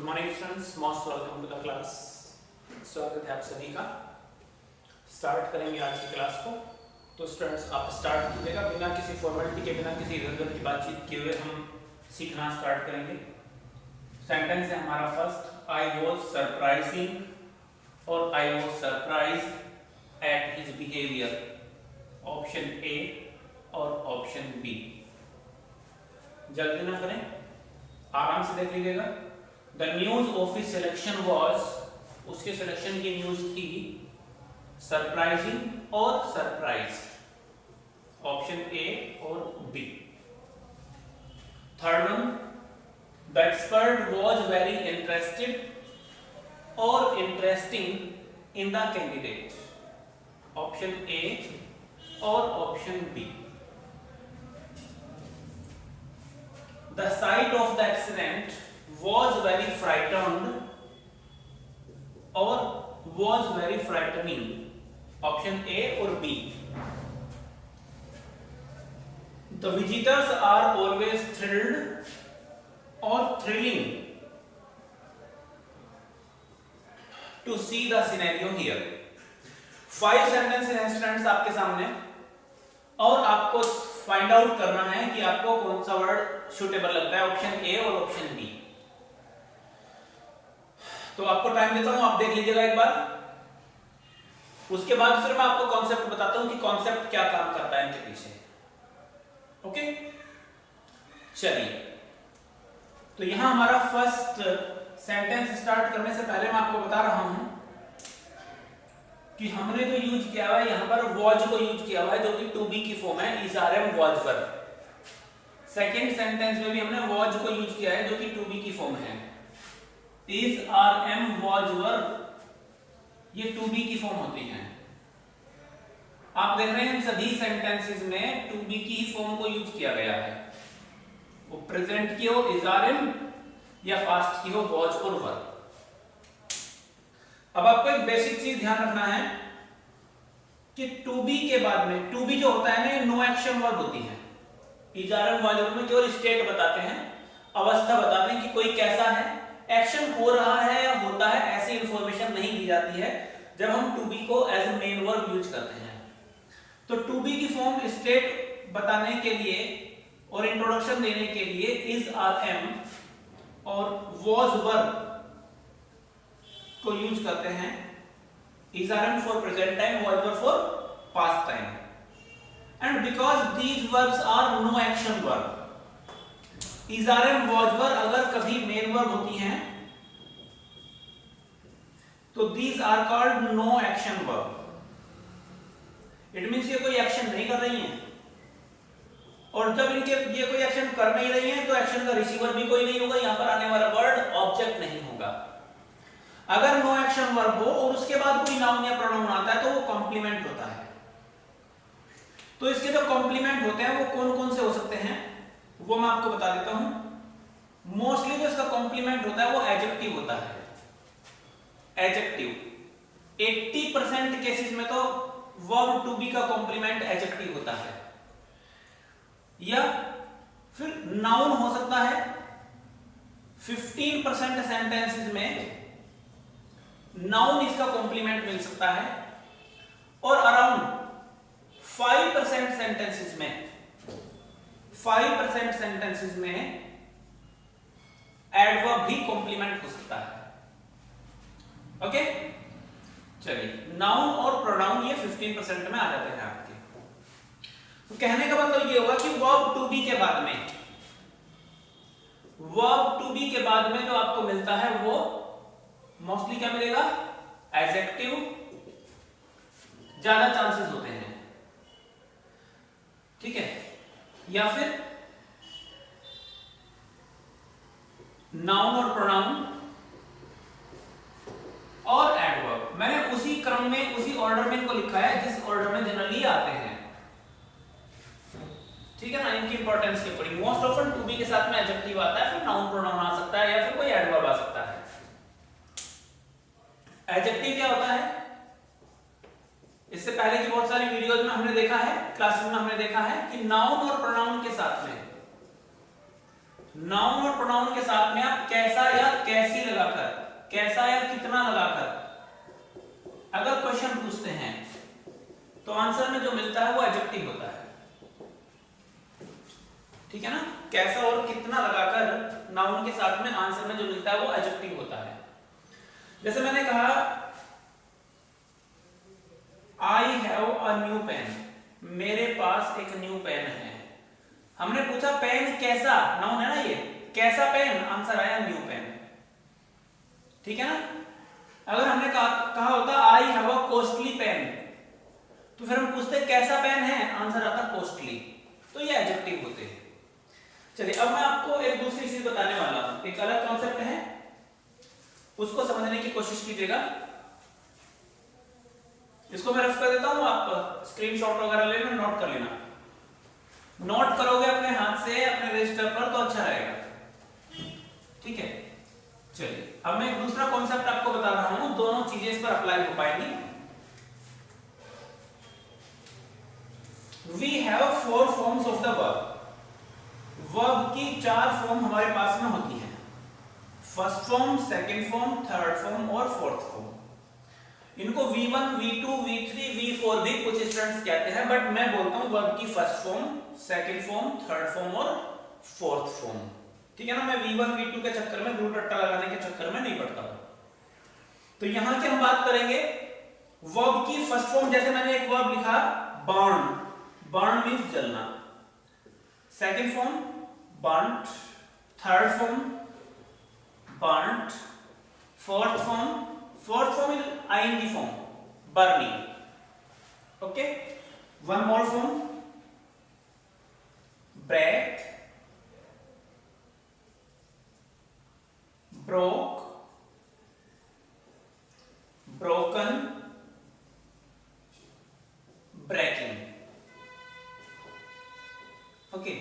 Good morning students, most welcome to the class. स्वागत है आप सभी का। स्टार्ट करेंगे आज की क्लास को। तो स्टूडेंट्स आप स्टार्ट कीजिएगा, बिना किसी फॉर्मेलिटी के, बिना किसी इधर उधर की बातचीत किए हुए हम सीखना स्टार्ट करेंगे। सेंटेंस है हमारा फर्स्ट, आई वॉज सरप्राइजिंग और I was surprised at his behaviour. Option A और ऑप्शन बी। जल्दी ना करें, आराम से देख लीजिएगा। The news of his selection was, उसके सिलेक्शन की न्यूज थी सरप्राइजिंग और सरप्राइज्ड। ऑप्शन ए और B. Third one, the expert was very interested और interesting in the candidate. Option A और option B. The sight of the accident was very frightened or was very frightening. Option A or B. The visitors are always thrilled or thrilling to see the scenario here. 5 sentences हैं students आपके सामने और आपको find out करना है कि आपको कौन सा वर्ड सूटेबल लगता है, ऑप्शन ए और ऑप्शन बी। तो आपको टाइम देता हूं, आप देख लीजिएगा एक बार। उसके बाद फिर मैं आपको कॉन्सेप्ट बताता हूं कि कॉन्सेप्ट क्या काम करता है इनके पीछे। ओके, चलिए। तो यहां हमारा फर्स्ट सेंटेंस स्टार्ट करने से पहले मैं आपको बता रहा हूं कि हमने जो यूज किया हुआ है यहां पर वॉज को यूज किया हुआ है, जो कि टू बी की फॉर्म है, is are am was were. Second sentence में भी हमने वॉज को यूज किया है, जो कि टू बी की फॉर्म है, is are am was were. ये टू बी की फॉर्म होती है। आप देख रहे हैं इन सभी सेंटेंसेस में टू बी की फॉर्म को यूज किया गया है। वो प्रेजेंट की हो इज आर एम या पास्ट की हो वॉज और वर। अब आपको एक बेसिक चीज ध्यान रखना है कि टू बी के बाद में, टू बी जो होता है ना, नो एक्शन वर्ब होती है। इजारम वाले में केवल स्टेट बताते हैं, अवस्था बताते हैं कि कोई कैसा है, एक्शन हो रहा है या होता है, ऐसी इंफॉर्मेशन नहीं दी जाती है जब हम टू बी को as a main verb use करते हैं। तो टू बी की फॉर्म स्टेट बताने के लिए और इंट्रोडक्शन देने के लिए इज आर एम और वॉज वर्ब को यूज करते हैं। Is are am for present time, was verb for past time. And because these verbs are no action verb, is are and was verb अगर कभी main verb होती हैं तो these are called no action verb. It means ये कोई action नहीं कर रही हैं, और जब इनके ये कोई एक्शन कर नहीं रही हैं तो एक्शन का रिसीवर भी कोई नहीं होगा, यहां पर आने वाला वर्ड ऑब्जेक्ट नहीं होगा। अगर नो एक्शन वर्ब हो और उसके बाद कोई नाउन या प्रोनाउन आता है तो वो कॉम्प्लीमेंट होता है। तो इसके जो कॉम्प्लीमेंट होते हैं वो कौन कौन से हो सकते हैं वो मैं आपको बता देता हूं। मोस्टली जो इसका कॉम्प्लीमेंट होता है वो एडजेक्टिव होता है। एडजेक्टिव 80% केसेस में तो वर्ब टू बी का कॉम्प्लीमेंट एडजेक्टिव होता है, या फिर नाउन हो सकता है। 15% सेंटेंसेस में नाउन इसका कॉम्प्लीमेंट मिल सकता है, और अराउंड 5% सेंटेंसेस में 5% सेंटेंसेस में एडवर्ब भी कॉम्प्लीमेंट हो सकता है। ओके, चलिए। नाउन और प्रोनाउन ये 15% में आ जाते हैं आपके। तो कहने का मतलब ये होगा कि वर्ब टू बी के बाद में, वर्ब टू बी के बाद में जो आपको मिलता है वो मोस्टली क्या मिलेगा, एडजेक्टिव ज्यादा चांसेस होते हैं, ठीक है, या फिर नाउन और प्रोनाउन और एडवर्ब। मैंने उसी क्रम में, उसी ऑर्डर में इनको लिखा है जिस ऑर्डर में जनरली आते हैं, ठीक है ना, इनकी इंपॉर्टेंस के according. Most often to be के साथ में एडजेक्टिव आता है, फिर नाउन प्रोनाउन आ सकता है, या फिर कोई एडवर्ब आ सकता है। एडजेक्टिव क्या होता है, इससे पहले की बहुत सारी वीडियोज में हमने देखा है, क्लासेस में हमने देखा है कि नाउन और प्रोनाउन के साथ में नाउन और प्रोनाउन के साथ में आप कैसा या कैसी लगाकर, कैसा या कितना लगाकर अगर क्वेश्चन पूछते हैं तो आंसर में जो मिलता है वो एडजेक्टिव होता है। ठीक है ना, कैसा और कितना लगाकर नाउन के साथ में आंसर में जो मिलता है वो एडजेक्टिव होता है। जैसे मैंने कहा I have a new pen, मेरे पास एक न्यू पेन है। हमने पूछा पेन कैसा, नाउन है ना ये, कैसा पेन, आंसर आया न्यू पेन। ठीक है ना, अगर हमने कहा होता I have a costly pen, तो फिर हम पूछते कैसा पेन है, आंसर आता कॉस्टली। तो ये एडजेक्टिव होते हैं। चलिए अब मैं आपको एक दूसरी चीज बताने वाला हूं, एक अलग कॉन्सेप्ट है, उसको समझने की कोशिश कीजिएगा। इसको मैं रफ कर देता हूं, आप स्क्रीनशॉट वगैरह लेना, नोट कर लेना। नोट करोगे अपने हाथ से अपने रजिस्टर पर तो अच्छा रहेगा। ठीक है, चलिए अब मैं एक दूसरा कॉन्सेप्ट आपको बता रहा हूं, दोनों चीजें इस पर अप्लाई हो पाएंगी। We have 4 forms of the verb, verb की 4 फॉर्म हमारे पास में होती है, first form, second form, third form और फोर्थ फॉर्म। इनको V1, V2, V3, V4 भी कुछ स्टूडेंट्स कहते हैं, बट मैं बोलता हूं वर्ब की first form, second form, third form और फोर्थ फॉर्म। ठीक है ना, मैं V1, V2 के चक्कर में, रूट रट्टा लगाने के चक्कर में नहीं पड़ता हूं। तो यहां की हम बात करेंगे वर्ब की फर्स्ट फॉर्म। जैसे मैंने एक वर्ब लिखा बर्न, बर्न मींस जलना, second form burnt, third form burnt, fourth form is ing form, burning. Okay, one more form, break, broke, broken, breaking. Okay,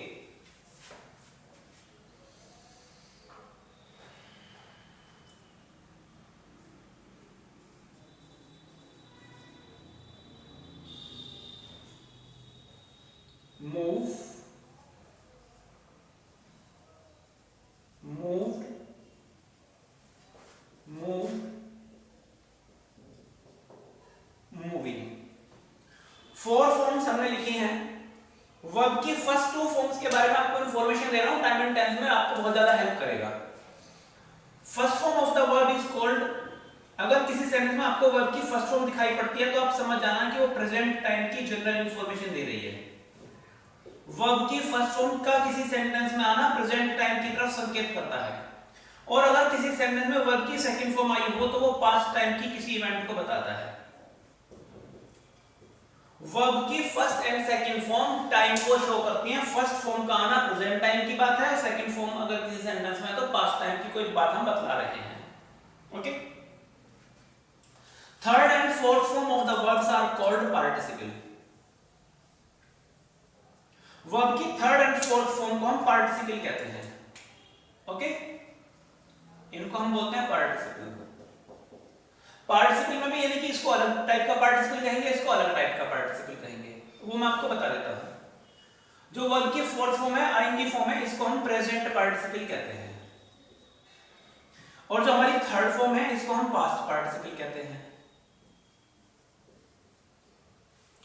move, moved, moved, moving। 4 forms हमने लिखी हैं। Verb की first 2 forms के बारे में आपको information दे रहा हूं, टाइम एंड टेंस में आपको बहुत ज्यादा हेल्प करेगा। First form of the verb is called, अगर किसी सेंटेंस में आपको वर्ब की फर्स्ट फॉर्म दिखाई पड़ती है तो आप समझ जाना कि वो प्रेजेंट टाइम की जनरल इंफॉर्मेशन दे रही है। वर्ब की फर्स्ट फॉर्म का किसी सेंटेंस में आना प्रेजेंट टाइम की तरफ संकेत करता है, और अगर किसी सेंटेंस में वर्ब की सेकंड फॉर्म आई हो तो वो पास्ट टाइम की किसी इवेंट को बताता है। वर्ब की first and second form time को शो करती हैं। फर्स्ट फॉर्म का आना प्रेजेंट टाइम की बात है, सेकंड फॉर्म अगर किसी सेंटेंस में है तो पास्ट टाइम की कोई बात हम बता रहे हैं। Okay, third and fourth form of the verbs are called participle. Verb की थर्ड एंड फोर्थ फॉर्म को हम पार्टिसिपल कहते हैं। ओके, इनको हम बोलते हैं पार्टिसिपल। पार्टिसिपल में भी यानी कि इसको अलग टाइप का पार्टिसिपल कहेंगे, इसको अलग टाइप का पार्टिसिपल कहेंगे, वो मैं आपको बता देता हूं। जो वर्ब की फोर्थ फॉर्म है, आईएनजी फॉर्म है, इसको हम प्रेजेंट पार्टिसिपल कहते हैं, और जो हमारी थर्ड फॉर्म है इसको हम पास्ट पार्टिसिपल कहते हैं।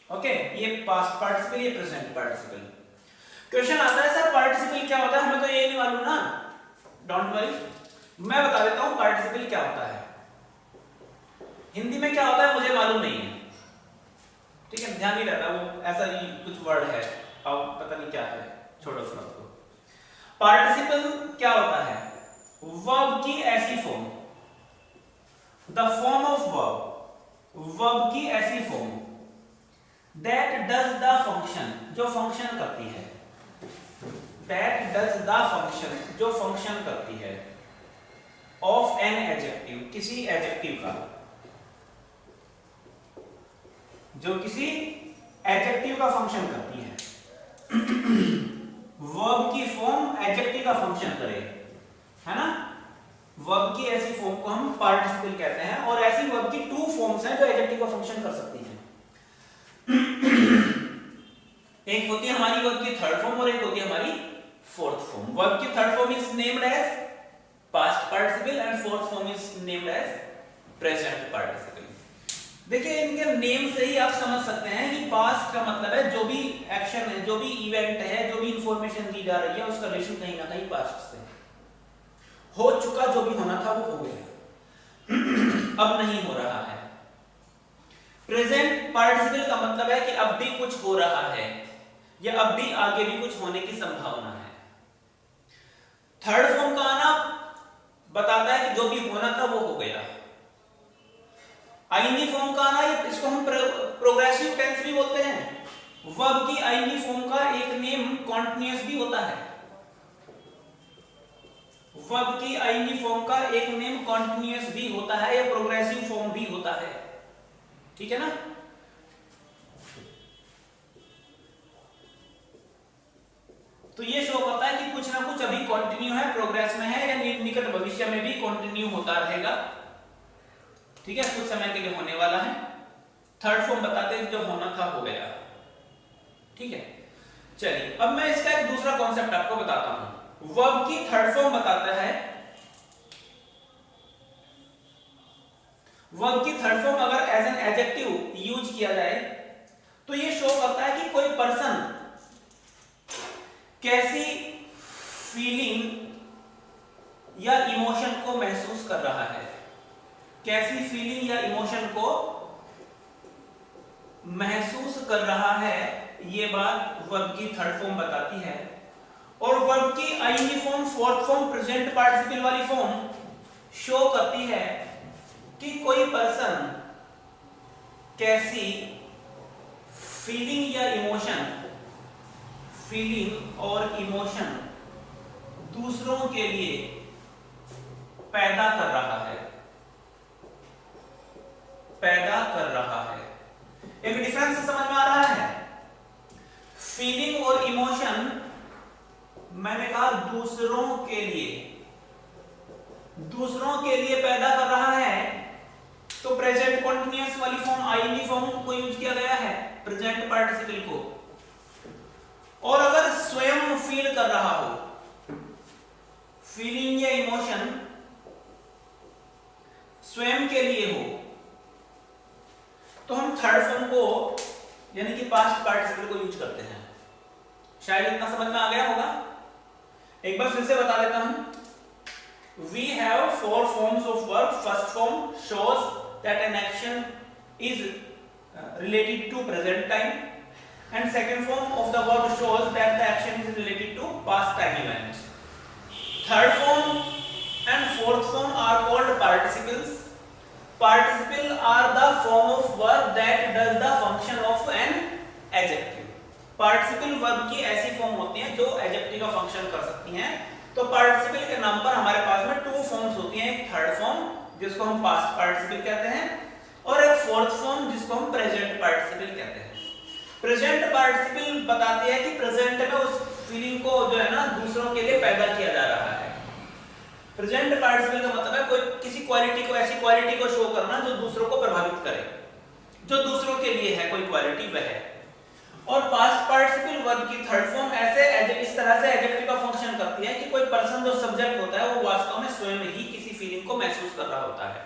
ओके, ये पास्ट पार्टिसिपल, ये प्रेजेंट पार्टिसिपल। क्वेश्चन आता है सर पार्टिसिपल क्या होता है, हमें तो ये नहीं मालूम ना। डोंट वरी, मैं बता देता हूं पार्टिसिपल क्या होता है। हिंदी में क्या होता है मुझे मालूम नहीं है, ठीक है, ध्यान नहीं रहता, वो ऐसा ही कुछ वर्ड है और पता नहीं क्या है, छोड़ो उसको। पार्टिसिपल क्या होता है, वर्ब की ऐसी form, the form of verb, verb की ऐसी form that does the function, जो फंक्शन करती है, दैट डज द फंक्शन, जो फंक्शन करती है, ऑफ एन एडजेक्टिव, किसी एडजेक्टिव का, जो किसी एडजेक्टिव का फंक्शन करती है। वर्ब की फॉर्म एडजेक्टिव का फंक्शन करे, है ना, वर्ब की ऐसी फॉर्म को हम पार्टिसिपल कहते हैं, और ऐसी वर्ब की 2 फॉर्म्स हैं जो एडजेक्टिव का फंक्शन कर सकती हैं। एक होती है हमारी वर्ब की थर्ड फॉर्म और एक होती है हमारी फोर्थ फॉर्म। वर्ब की third form is named as past participle and fourth form is named as present participle. देखिए इनके नेम से ही आप समझ सकते हैं कि पास्ट का मतलब है जो भी एक्शन है, जो भी इवेंट है, जो भी इंफॉर्मेशन दी जा रही है उसका रिलेशन कहीं ना कहीं पास्ट से हो चुका, जो भी होना था वो हो गया अब नहीं हो रहा है। प्रेजेंट पार्टिसिपल का मतलब है कि अब भी कुछ हो रहा है या अब भी आगे भी कुछ होने की संभावना है। थर्ड फॉर्म का आना बताता है कि जो भी होना था वो हो गया। आईएनजी फॉर्म का आना, इसको हम प्रोग्रेसिव टेंस भी बोलते हैं। वर्ब की आईएनजी फॉर्म का एक नेम कॉन्टिन्यूअस भी होता है। वर्ब की आईएनजी फॉर्म का एक नेम कॉन्टिन्यूअस भी होता है या प्रोग्रेसिव फॉर्म भी होता है, ठीक है ना। तो ये शो करता है कि कुछ ना कुछ अभी कंटिन्यू है, प्रोग्रेस में है या निकट भविष्य में भी कंटिन्यू होता रहेगा, ठीक है, कुछ समय के लिए होने वाला है। थर्ड फॉर्म बताते हैं जो होना था हो गया, ठीक है। चलिए अब मैं इसका एक दूसरा कॉन्सेप्ट आपको बताता हूं। वर्ब की थर्ड फॉर्म बताता है, वर्ब की थर्ड फॉर्म अगर एज एन एडजेक्टिव यूज किया जाए तो ये शो करता है कि कोई पर्सन कैसी फीलिंग या इमोशन को महसूस कर रहा है, कैसी फीलिंग या इमोशन को महसूस कर रहा है, ये बात वर्ब की थर्ड फॉर्म बताती है। और वर्ब की ING form, fourth form, present participle वाली फॉर्म शो करती है कि कोई पर्सन कैसी फीलिंग या इमोशन, फीलिंग और इमोशन दूसरों के लिए पैदा कर रहा है, पैदा कर रहा है। एक डिफरेंस समझ में आ रहा है। फीलिंग और इमोशन मैंने कहा दूसरों के लिए, दूसरों के लिए पैदा कर रहा है, तो प्रेजेंट कंटीन्यूअस वाली फॉर्म आईएनजी फॉर्म को यूज किया गया है प्रेजेंट पार्टिसिपल को। और अगर स्वयं फील कर रहा हो, फीलिंग या इमोशन स्वयं के लिए हो, तो हम थर्ड फॉर्म को यानी कि पास्ट पार्टिसिपल को यूज करते हैं। शायद इतना समझ में आ गया होगा। एक बार फिर से बता देता हूं। We have four forms of verb. First form shows that an action is related to present time, and second form of the verb shows that the action is related to past time event. Third form and fourth form are called participles. Participle are the form of verb that does the function of an adjective. Participle verb की ऐसी form होती हैं जो adjective का function कर सकती हैं। तो पार्टिसिपल के नाम पर हमारे पास में टू फॉर्म्स होती हैं, एक थर्ड फॉर्म जिसको हम पास्ट पार्टिसिपल कहते हैं और एक फोर्थ फॉर्म जिसको हम प्रेजेंट पार्टिसिपल कहते हैं। प्रेजेंट पार्टिसिपल बताती है कि प्रेजेंट में उस फीलिंग को जो है ना दूसरों के लिए पैदा किया जा रहा है। प्रेजेंट पार्टिसिपल का मतलब है कोई किसी क्वालिटी को, ऐसी क्वालिटी को शो करना जो दूसरों को प्रभावित करे, जो दूसरों के लिए है कोई क्वालिटी वह है। और पास्ट पार्टिसिपल वर्ब की थर्ड फॉर्म ऐसे इस तरह से एडजेक्टिव का फंक्शन करती है कि कोई पर्सन जो सब्जेक्ट होता है वो वास्तव में स्वयं ही किसी फीलिंग को महसूस कर रहा होता है।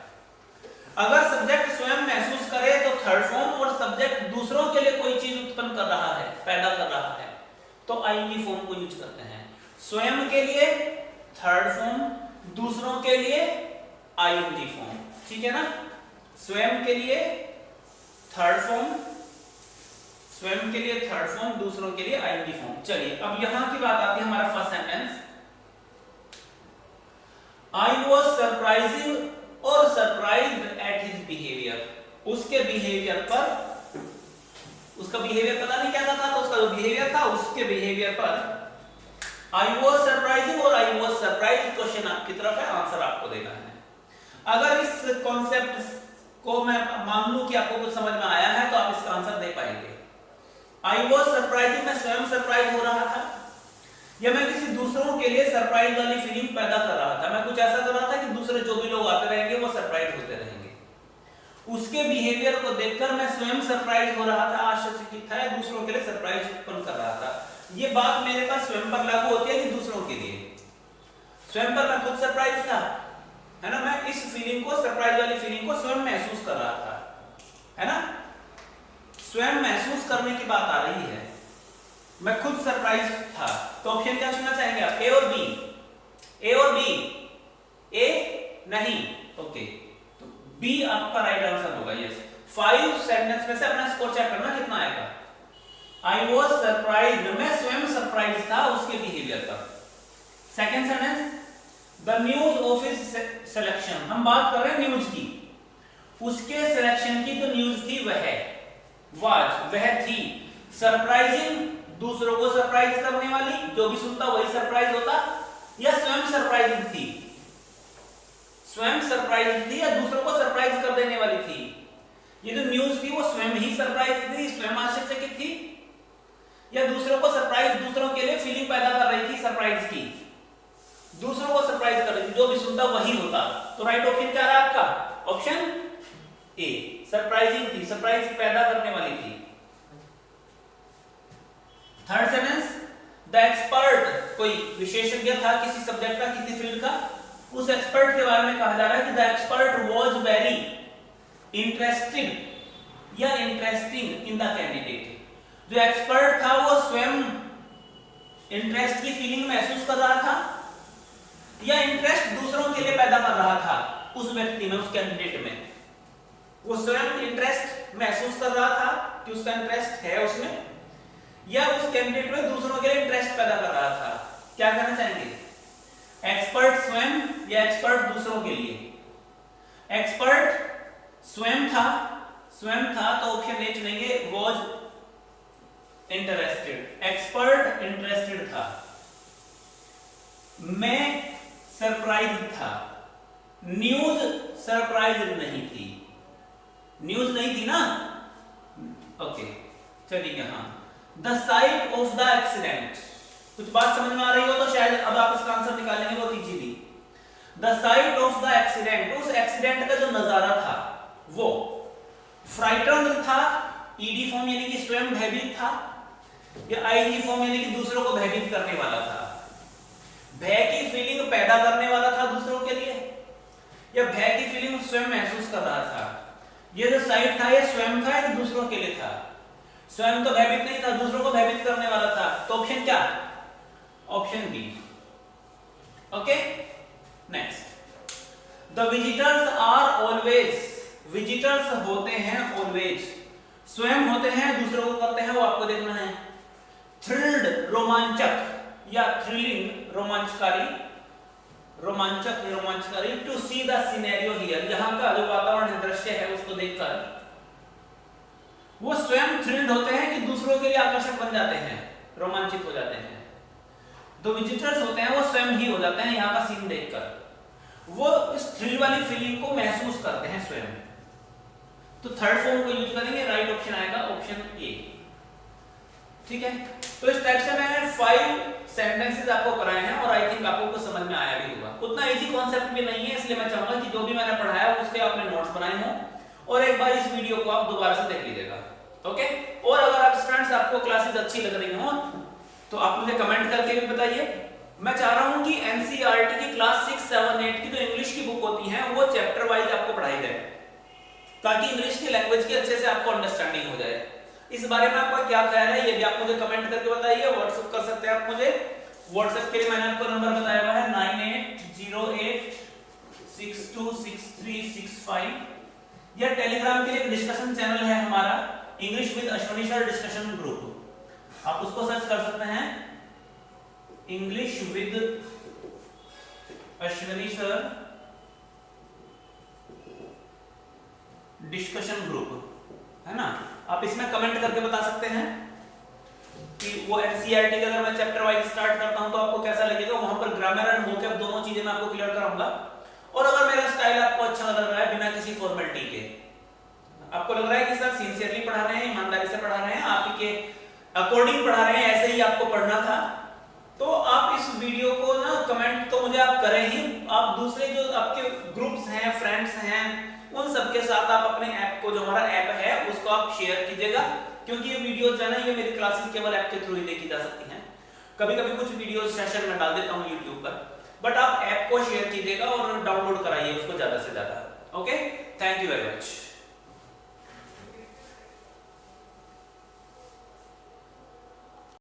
अगर सब्जेक्ट स्वयं महसूस करे तो थर्ड फॉर्म, और सब्जेक्ट दूसरों के लिए कोई चीज उत्पन्न कर रहा है, पैदा कर रहा है, तो आईएनजी फॉर्म को यूज करते हैं। स्वयं के लिए थर्ड फॉर्म, दूसरों के लिए आईएनजी फॉर्म, ठीक है ना। स्वयं के लिए थर्ड फॉर्म, स्वयं के लिए थर्ड फॉर्म, दूसरों के लिए आईएनजी फॉर्म। चलिए अब यहां की बात आती है हमारा first sentence. I was surprising और सरप्राइज्ड एट हिज बिहेवियर। उसके बिहेवियर पर, उसका बिहेवियर पता नहीं क्या था, तो उसका जो बिहेवियर था उसके बिहेवियर पर आई वाज सरप्राइजिंग और आई वाज सरप्राइज्ड। क्वेश्चन आपकी तरफ है, आंसर आपको देना है। अगर इस कॉन्सेप्ट को मैं मान लूं कि आपको कुछ समझ में आया है तो आप इसका आंसर दे पाएंगे। आई वॉज सरप्राइजिंग, मैं स्वयं सरप्राइज हो रहा था, या मैं किसी दूसरों के लिए सरप्राइज वाली फीलिंग पैदा कर रहा था। मैं कुछ ऐसा कर रहा था कि दूसरे जो भी लोग आते रहेंगे वो सरप्राइज होते रहेंगे। उसके बिहेवियर को देखकर मैं स्वयं सरप्राइज हो रहा था, आश्चर्यचकित था, दूसरों के लिए सरप्राइज उत्पन्न कर रहा था। ये बात मेरे पास स्वयं पर लागू होती है कि दूसरों के लिए। स्वयं पर मैं खुद सरप्राइज था, है ना, मैं इस फीलिंग को, सरप्राइज वाली फीलिंग को स्वयं महसूस कर रहा था, है ना, स्वयं महसूस करने की बात आ रही है, मैं खुद सरप्राइज था। तो ऑप्शन क्या चुनना चाहेंगे आप, ए और बी? ए और बी? ए नहीं, ओके, तो बी आपका राइट आंसर होगा। यस, 5 सेंटेंस में से अपना स्कोर चेक करना कितना आएगा। आई वॉज सरप्राइज्ड, मैं स्वयं सरप्राइज था उसके बिहेवियर का। Second sentence, the news office selection, हम बात कर रहे हैं न्यूज की, उसके सिलेक्शन की जो न्यूज थी वह थी सरप्राइजिंग, दूसरों को सरप्राइज करने वाली, जो भी सुनता वही सरप्राइज होता, या स्वयं सरप्राइजिंग थी, स्वयं सरप्राइज थी या दूसरों को सरप्राइज कर देने वाली थी। ये जो न्यूज थी वो स्वयं ही सरप्राइज थी, स्वयं आश्चर्यचकित थी, या दूसरों को सरप्राइज, दूसरों के लिए फीलिंग पैदा कर रही थी सरप्राइज की, दूसरों को सरप्राइज कर रही थी, जो भी सुनता वही होता। तो राइट ऑप्शन क्या रहा आपका, ऑप्शन ए, सरप्राइजिंग थी, सरप्राइज पैदा करने वाली थी। थर्ड सेंटेंस, द एक्सपर्ट, कोई विशेषज्ञ था किसी सब्जेक्ट का, किसी फील्ड का, उस एक्सपर्ट के बारे में कहा जा रहा है कि the expert was very interested या इंटरेस्टिंग इन द कैंडिडेट। जो एक्सपर्ट था वो स्वयं इंटरेस्ट की फीलिंग महसूस कर रहा था या इंटरेस्ट दूसरों के लिए पैदा कर रहा था उस व्यक्ति में, उस कैंडिडेट में। वो स्वयं इंटरेस्ट महसूस कर रहा था कि उसका इंटरेस्ट है उसमें, या उस कैंडिडेट में दूसरों के लिए इंटरेस्ट पैदा कर रहा था। क्या करना चाहेंगे, एक्सपर्ट स्वयं या एक्सपर्ट दूसरों के लिए? एक्सपर्ट स्वयं था तो ऑप्शन ए चुनेंगे, वॉज इंटरेस्टेड, एक्सपर्ट इंटरेस्टेड था। मैं सरप्राइज था, न्यूज सरप्राइज नहीं थी, न्यूज नहीं थी ना, ओके चलिए। हाँ, the site of the accident, कुछ बात समझ में आ रही हो तो शायद अब आप इसका आंसर निकालेंगे बहुत easily. The site of the accident, उस एक्सीडेंट का जो नजारा था वो फ्राइटन्ड था, ईडी फॉर्म यानी कि स्वयं भयभीत था, या आईजी फॉर्म यानी कि दूसरों को भयभीत करने वाला था, भय की फीलिंग पैदा करने वाला था दूसरों के लिए, या भय की फीलिंग स्वयं महसूस कर रहा था। ये जो साइट था ये स्वयं था या दूसरों के लिए था? स्वयं तो भयभीत नहीं था, दूसरों को भयभीत करने वाला था। तो ऑप्शन क्या, option B. Okay, next, the visitors are always, visitors होते हैं ऑलवेज, स्वयं होते हैं दूसरों को करते हैं, वो आपको देखना है। थ्रिल्ड रोमांचक या थ्रिलिंग रोमांचकारी, रोमांचक रोमांचकारी, to see the scenario here, यहाँ का जो वातावरण है, दृश्य है, उसको देखकर वो स्वयं थ्रिल्ड होते हैं कि दूसरों के लिए आकर्षक बन जाते हैं, रोमांचित हो जाते हैं। जो विजिटर्स होते हैं वो स्वयं ही हो जाते हैं यहाँ का सीन देखकर, वो इस थ्रिल वाली फीलिंग को महसूस करते हैं स्वयं। तो थर्ड फॉर्म को यूज करेंगे, राइट ऑप्शन आएगा ऑप्शन ए। ठीक है, तो इस टाइप से मैंने 5 सेंटेंसेस आपको कराए हैं और आई थिंक आपको कुछ समझ में आया भी होगा। उतना इजी कॉन्सेप्ट भी नहीं है, इसलिए मैं चाहूंगा कि जो भी मैंने पढ़ाया उसके आपने नोट्स बनाए हों और एक बार इस वीडियो को आप दोबारा से देख लीजिएगा। ओके, और अगर आप स्टूडेंट्स आपको क्लासेस अच्छी लग रही हो तो आप मुझे कमेंट करके भी बताइए। मैं चाह रहा हूं कि एनसीईआरटी की क्लास 6, 7, 8 की जो इंग्लिश की बुक होती है वो चैप्टर वाइज आपको पढ़ाई जाए, ताकि इंग्लिश की लैंग्वेज की अच्छे से आपको अंडरस्टैंडिंग हो जाए। इस बारे में आपका क्या ख्याल है ये भी आप मुझे कमेंट करके बताइए। व्हाट्सएप कर सकते हैं आप मुझे, व्हाट्सएप के लिए मैंने आपको नंबर बताया हुआ है 9808626365, या टेलीग्राम के लिए डिस्कशन चैनल है हमारा, English with Ashwini sir discussion group, आप उसको सर्च कर सकते हैं, English with Ashwini sir discussion group, है ना। आप इसमें कमेंट करके बता सकते हैं कि वो एनसीईआरटी का अगर मैं चैप्टर वाइज स्टार्ट करता हूं तो आपको कैसा लगेगा। वहां पर ग्रामर एंड वोकैब दोनों चीजें मैं आपको क्लियर कराऊंगा। और अगर मेरा स्टाइल आपको अच्छा लग रहा है बिना किसी फॉर्मेलिटी के, आपको लग रहा है कि सर सिंसियरली पढ़ा रहे हैं, ईमानदारी से पढ़ा रहे हैं, आप ही के अकॉर्डिंग पढ़ा रहे हैं, ऐसे ही आपको पढ़ना था, तो आप इस वीडियो को ना कमेंट तो मुझे आप करें ही, आप दूसरे जो आपके ग्रुप्स हैं, फ्रेंड्स हैं, उन सबके साथ आप अपने ऐप को, जो हमारा ऐप है उसको आप शेयर कीजिएगा, क्योंकि ये वीडियो जो है ना ये मेरी क्लासेस केवल ऐप के थ्रू ही देखी जा सकती हैं। कभी कभी कुछ वीडियो सेशन में डाल देता हूँ यूट्यूब पर, बट आप को शेयर कीजिएगा और डाउनलोड कराइए उसको ज्यादा से ज्यादा। Okay, thank you very much.